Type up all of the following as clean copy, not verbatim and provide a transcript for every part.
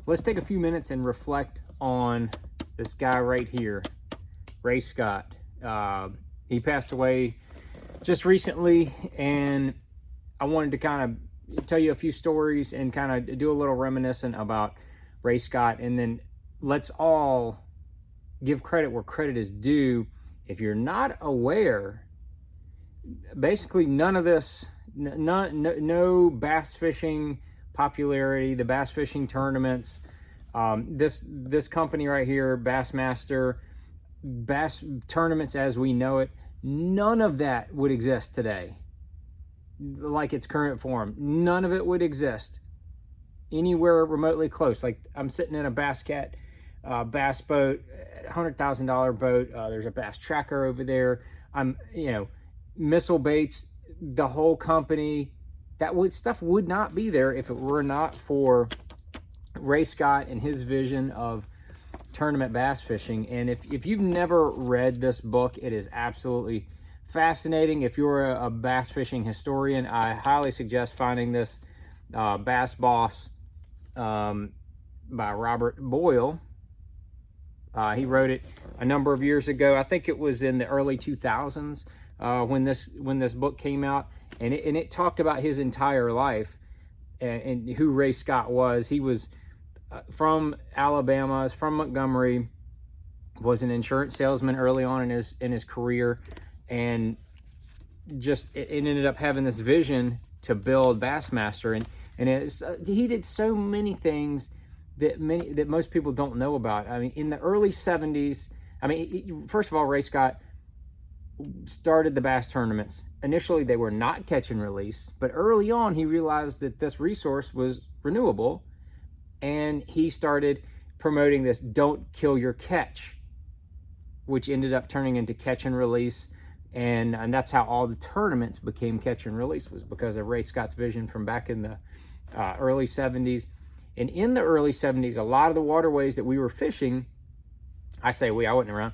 let's take a few minutes and reflect on this guy right here, Ray Scott. He passed away just recently, and I wanted to kind of tell you a few stories and kind of do a little reminiscent about Ray Scott, and then let's all give credit where credit is due. If you're not aware, basically none of this, no bass fishing popularity, the bass fishing tournaments, this company right here, Bassmaster, bass tournaments as we know it, none of that would exist today like its current form. None of it would exist anywhere remotely close. Like, I'm sitting in a bass boat, $100,000 boat. There's a bass tracker over there. Missile baits, the whole company. Stuff would not be there if it were not for Ray Scott and his vision of tournament bass fishing. And if you've never read this book, it is absolutely fascinating. If you're a bass fishing historian, I highly suggest finding this Bass Boss by Robert Boyle. He wrote it a number of years ago. I think it was in the early 2000s when this book came out, and it talked about his entire life and who Ray Scott was. He was from Alabama, is from Montgomery, was an insurance salesman early on in his career, and just it ended up having this vision to build Bassmaster, and he did so many things that most people don't know about. I mean, in the early 70s, first of all, Ray Scott started the bass tournaments. Initially, they were not catch and release, but early on, he realized that this resource was renewable, and he started promoting this "Don't Kill Your Catch," which ended up turning into catch and release, and that's how all the tournaments became catch and release, was because of Ray Scott's vision from back in the early 70s. And in the early 70s, a lot of the waterways that we were fishing, I wasn't around,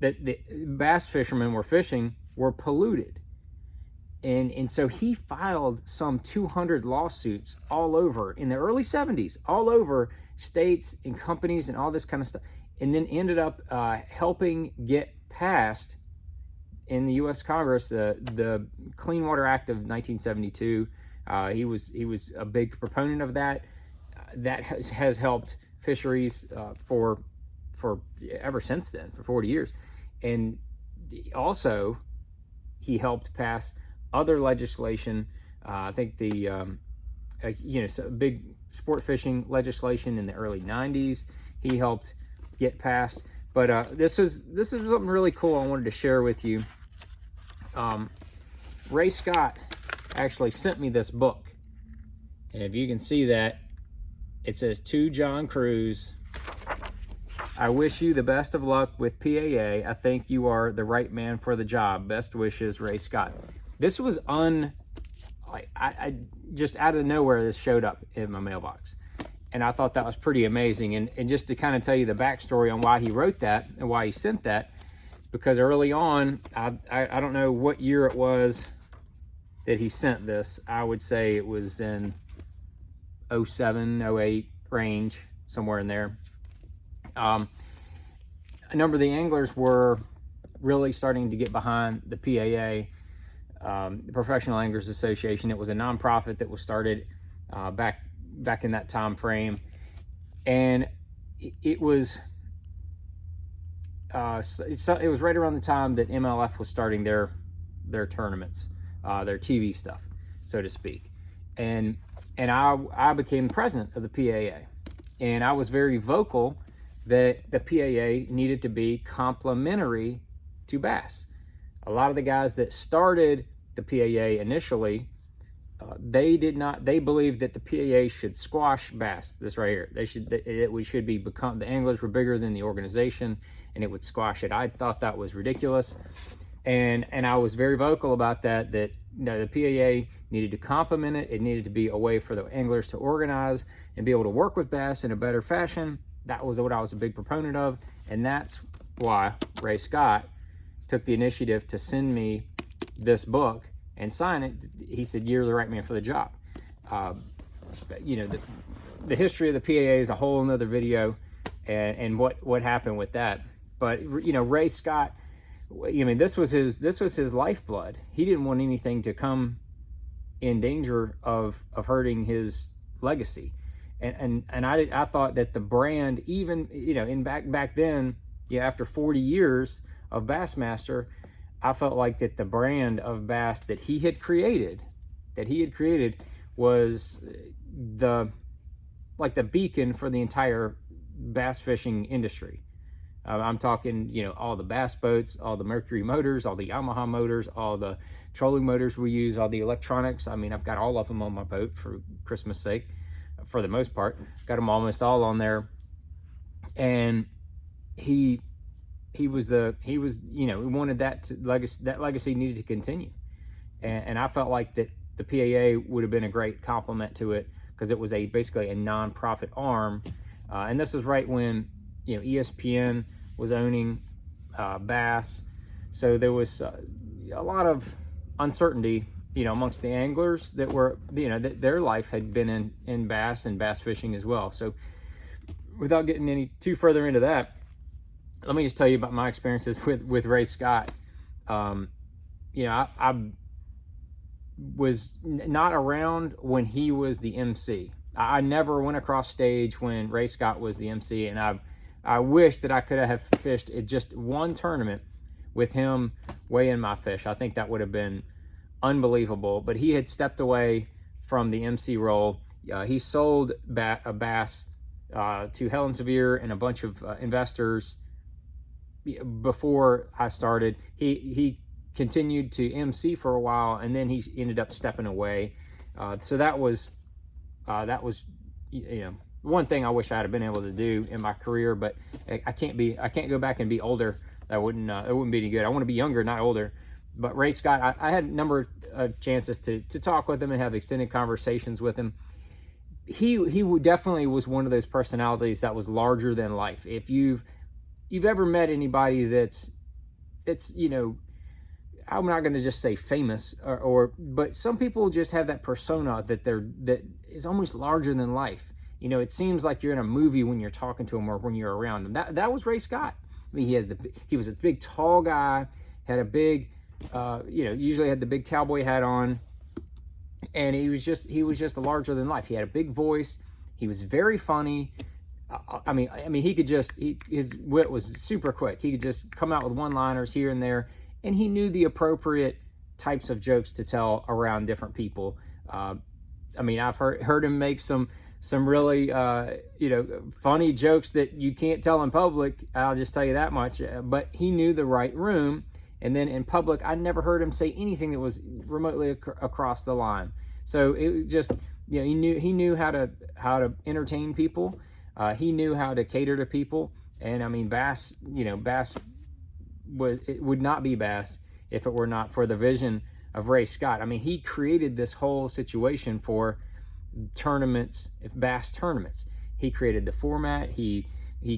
that the bass fishermen were fishing were polluted. And so he filed some 200 lawsuits all over in the early 70s, all over states and companies and all this kind of stuff. And then ended up helping get passed in the U.S. Congress the Clean Water Act of 1972. He was a big proponent of that. That has helped fisheries for ever since then, for 40 years. And also, he helped pass other legislation. I think big sport fishing legislation in the early 90s he helped get passed. But this is something really cool I wanted to share with you. Ray Scott actually sent me this book, and if you can see that, it says, "To John Cruz, I wish you the best of luck with PAA. I think you are the right man for the job. Best wishes, Ray Scott." This was I just out of nowhere, this showed up in my mailbox, and I thought that was pretty amazing. And just to kind of tell you the backstory on why he wrote that and why he sent that, because early on, I don't know what year it was that he sent this. I would say it was in 07, 08 range, somewhere in there. A number of the anglers were really starting to get behind the PAA, the Professional Anglers Association. It was a nonprofit that was started back in that time frame, and it was right around the time that MLF was starting their tournaments, their TV stuff, so to speak, and I became president of the PAA, and I was very vocal that the PAA needed to be complementary to bass. A lot of the guys that started the PAA initially, they believed that the PAA should squash bass. This right here, the anglers were bigger than the organization, and it would squash it. I thought that was ridiculous, and I was very vocal about that. That the PAA needed to complement it. It needed to be a way for the anglers to organize and be able to work with bass in a better fashion. That was what I was a big proponent of, and that's why Ray Scott took the initiative to send me this book and sign it. He said, "You're the right man for the job." the history of the PAA is a whole nother video, and what happened with that. But you know, Ray Scott, I mean, this was his lifeblood. He didn't want anything to come in danger of hurting his legacy. And I thought that the brand, even, you know, in back then, yeah, after 40 years of Bassmaster, I felt like that the brand of bass that he had created was the beacon for the entire bass fishing industry. I'm talking, you know, all the bass boats, all the Mercury motors, all the Yamaha motors, all the trolling motors we use, all the electronics. I mean, I've got all of them on my boat for Christmas sake, for the most part. Got them almost all on there. And he was, you know, he wanted that legacy needed to continue. And I felt like that the PAA would have been a great complement to it, because it was basically a non-profit arm. And this was right when, you know, ESPN was owning bass, so there was a lot of uncertainty, you know, amongst the anglers that were, you know, that their life had been in bass and bass fishing as well. So without getting any too further into that, let me just tell you about my experiences with Ray Scott. You know, I was not around when he was the MC. I never went across stage when Ray Scott was the MC, and I wish that I could have fished at just one tournament with him weighing my fish. I think that would have been unbelievable. But he had stepped away from the MC role. He sold a bass to Helen Sevier and a bunch of investors before I started. He continued to MC for a while, and then he ended up stepping away. So that was, you know, one thing I wish I'd have been able to do in my career, but I can't go back and be older. That wouldn't it wouldn't be any good. I want to be younger, not older. But Ray Scott, I had a number of chances to talk with him and have extended conversations with him. He definitely was one of those personalities that was larger than life. If you've ever met anybody that's you know, I'm not going to just say famous, but some people just have that persona that is almost larger than life. You know, it seems like you're in a movie when you're talking to him or when you're around him. That was Ray Scott. I mean, he was a big, tall guy, had a big, you know, usually had the big cowboy hat on, and he was just larger than life. He had a big voice. He was very funny. I mean, he could his wit was super quick. He could just come out with one-liners here and there, and he knew the appropriate types of jokes to tell around different people. I mean, I've heard him make some really, you know, funny jokes that you can't tell in public. I'll just tell you that much. But he knew the right room. And then in public, I never heard him say anything that was remotely across the line. So it was just, you know, he knew how to entertain people. He knew how to cater to people. And I mean, bass, you know, it would not be bass if it were not for the vision of Ray Scott. I mean, he created this whole situation for tournaments, bass tournaments. He created the format. He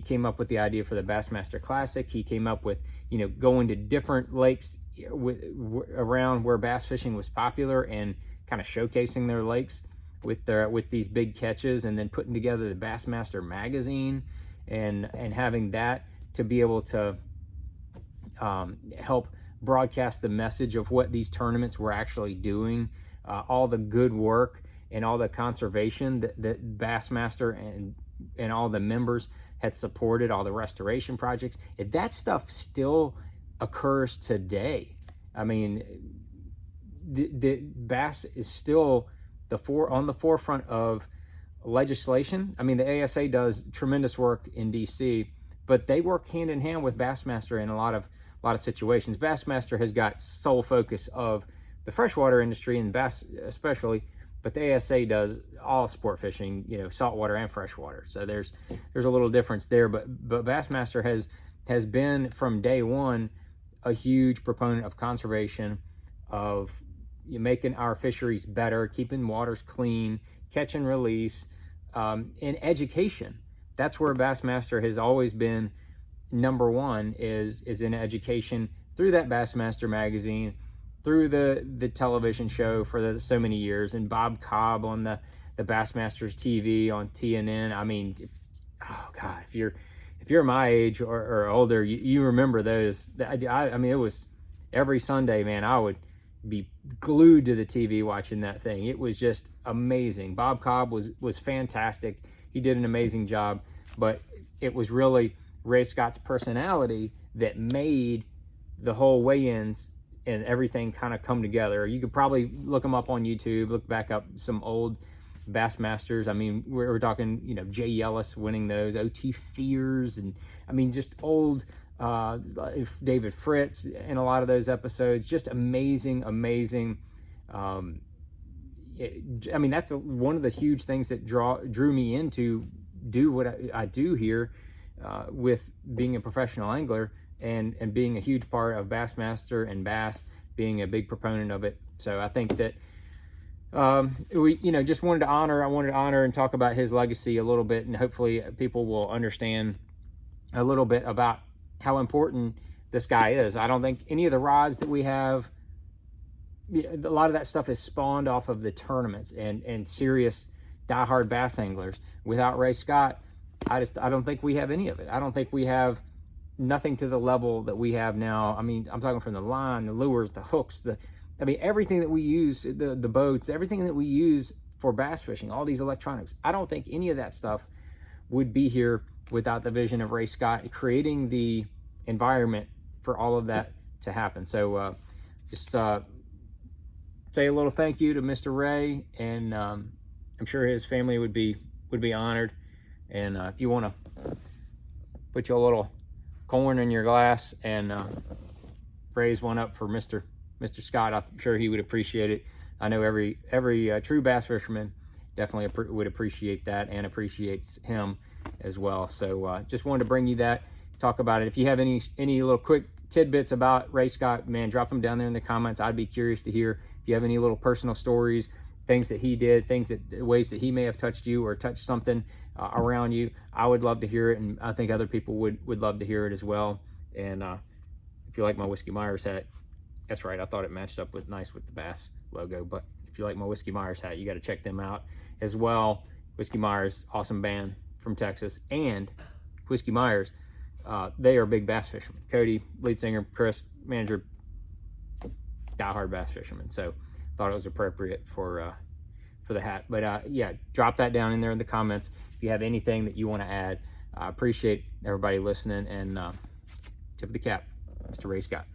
came up with the idea for the Bassmaster Classic. He came up with, you know, going to different lakes around where bass fishing was popular and kind of showcasing their lakes with these big catches, and then putting together the Bassmaster magazine and having that to be able to help broadcast the message of what these tournaments were actually doing, all the good work and all the conservation that Bassmaster and all the members had supported, all the restoration projects. If that stuff still occurs today, I mean, the bass is still on the forefront of legislation. I mean, the ASA does tremendous work in DC, but they work hand in hand with Bassmaster in a lot of situations. Bassmaster has got sole focus of the freshwater industry and bass especially, but the ASA does all sport fishing, you know, saltwater and freshwater. So there's a little difference there, but Bassmaster has been from day one a huge proponent of conservation, of making our fisheries better, keeping waters clean, catch and release, and education. That's where Bassmaster has always been number one, is in education through that Bassmaster magazine, through the television show for so many years, and Bob Cobb on the the Bassmasters TV on TNN. I mean, oh God, if you're my age or older, you remember those. I mean, it was every Sunday, man. I would be glued to the TV watching that thing. It was just amazing. Bob Cobb was fantastic. He did an amazing job, but it was really Ray Scott's personality that made the whole weigh-ins and everything kind of come together. You could probably look him up on YouTube, look back up some old Bassmasters. I mean, we're talking, you know, Jay Ellis winning those, O.T. Fears, and I mean, just old David Fritz in a lot of those episodes. Just amazing. I mean, that's one of the huge things that drew me into do what I do here with being a professional angler and being a huge part of Bassmaster and Bass, being a big proponent of it. So I think that we, you know, just wanted to honor and talk about his legacy a little bit, and hopefully people will understand a little bit about how important this guy is. I don't think any of the rods that we have, a lot of that stuff is spawned off of the tournaments and serious diehard bass anglers. Without Ray Scott, I don't think we have any of it. I don't think we have nothing to the level that we have now. I mean, I'm talking from the line, the lures, the hooks, I mean, everything that we use, the boats, everything that we use for bass fishing, all these electronics. I don't think any of that stuff would be here without the vision of Ray Scott creating the environment for all of that to happen. So just say a little thank you to Mr. Ray, and I'm sure his family would be honored. And if you want to put your little corn in your glass and raise one up for Mr. Scott, I'm sure he would appreciate it. I know every true bass fisherman definitely would appreciate that and appreciates him as well. So just wanted to bring you that, talk about it. If you have any little quick tidbits about Ray Scott, man, drop them down there in the comments. I'd be curious to hear if you have any little personal stories, things that he did, ways that he may have touched you or touched something around you. I would love to hear it, and I think other people would love to hear it as well. And if you like my Whiskey Myers hat, that's right, I thought it matched up nice with the Bass logo. But if you like my Whiskey Myers hat, you got to check them out as well. Whiskey Myers, awesome band from Texas, and Whiskey Myers, they are big bass fishermen. Cody, lead singer, Chris, manager, diehard bass fishermen. So thought it was appropriate for the hat. But yeah, drop that down in there in the comments if you have anything that you want to add. I appreciate everybody listening, and tip of the cap, Mr. Ray Scott.